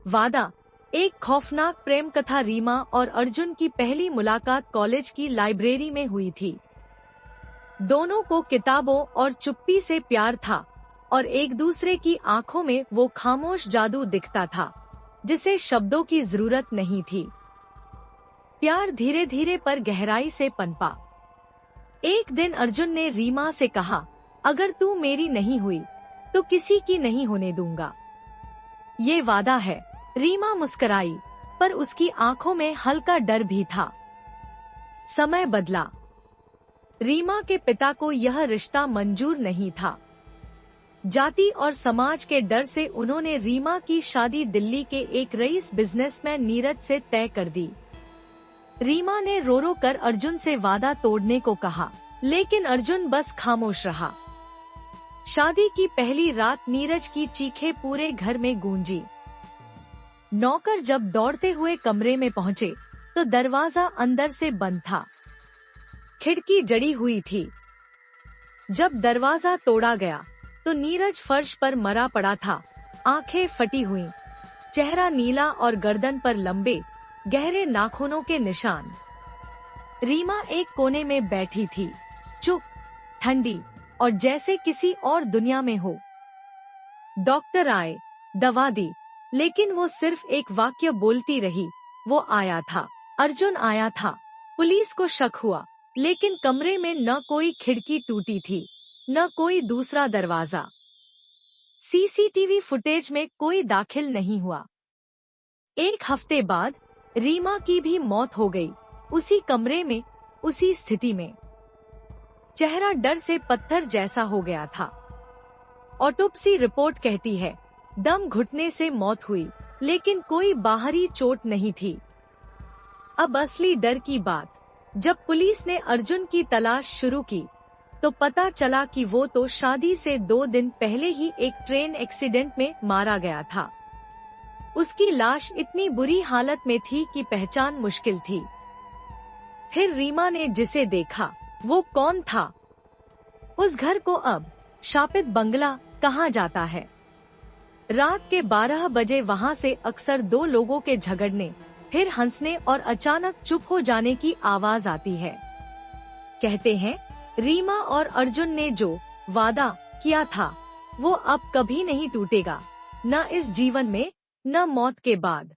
वादा, एक खौफनाक प्रेम कथा। रीमा और अर्जुन की पहली मुलाकात कॉलेज की लाइब्रेरी में हुई थी। दोनों को किताबों और चुप्पी से प्यार था और एक दूसरे की आंखों में वो खामोश जादू दिखता था जिसे शब्दों की जरूरत नहीं थी। प्यार धीरे धीरे पर गहराई से पनपा। एक दिन अर्जुन ने रीमा से कहा, अगर तू मेरी नहीं हुई तो किसी की नहीं होने दूंगा। ये वादा है। रीमा मुस्कराई, पर उसकी आंखों में हल्का डर भी था। समय बदला। रीमा के पिता को यह रिश्ता मंजूर नहीं था। जाति और समाज के डर से उन्होंने रीमा की शादी दिल्ली के एक रईस बिजनेसमैन नीरज से तय कर दी। रीमा ने रो रो कर अर्जुन से वादा तोड़ने को कहा, लेकिन अर्जुन बस खामोश रहा। शादी की पहली रात नीरज की चीखें पूरे घर में गूंजी। नौकर जब दौड़ते हुए कमरे में पहुंचे तो दरवाजा अंदर से बंद था। खिड़की जड़ी हुई थी। जब दरवाजा तोड़ा गया तो नीरज फर्श पर मरा पड़ा था, आंखें फटी हुई, चेहरा नीला और गर्दन पर लंबे गहरे नाखूनों के निशान। रीमा एक कोने में बैठी थी, चुप, ठंडी और जैसे किसी और दुनिया में हो। डॉक्टर आए, दवा दी, लेकिन वो सिर्फ एक वाक्य बोलती रही, वो आया था, अर्जुन आया था। पुलिस को शक हुआ, लेकिन कमरे में न कोई खिड़की टूटी थी, न कोई दूसरा दरवाजा। सीसीटीवी फुटेज में कोई दाखिल नहीं हुआ। एक हफ्ते बाद रीमा की भी मौत हो गई, उसी कमरे में, उसी स्थिति में। चेहरा डर से पत्थर जैसा हो गया था। ऑटोप्सी रिपोर्ट कहती है, दम घुटने से मौत हुई, लेकिन कोई बाहरी चोट नहीं थी। अब असली डर की बात, जब पुलिस ने अर्जुन की तलाश शुरू की तो पता चला कि वो तो शादी से 2 दिन पहले ही एक ट्रेन एक्सीडेंट में मारा गया था। उसकी लाश इतनी बुरी हालत में थी कि पहचान मुश्किल थी। फिर रीमा ने जिसे देखा, वो कौन था? उस घर को अब शापित बंगला कहा जाता है। रात के 12 बजे वहां से अक्सर 2 लोगों के झगड़ने, फिर हंसने और अचानक चुप हो जाने की आवाज आती है। कहते हैं, रीमा और अर्जुन ने जो वादा किया था वो अब कभी नहीं टूटेगा, न इस जीवन में, न मौत के बाद।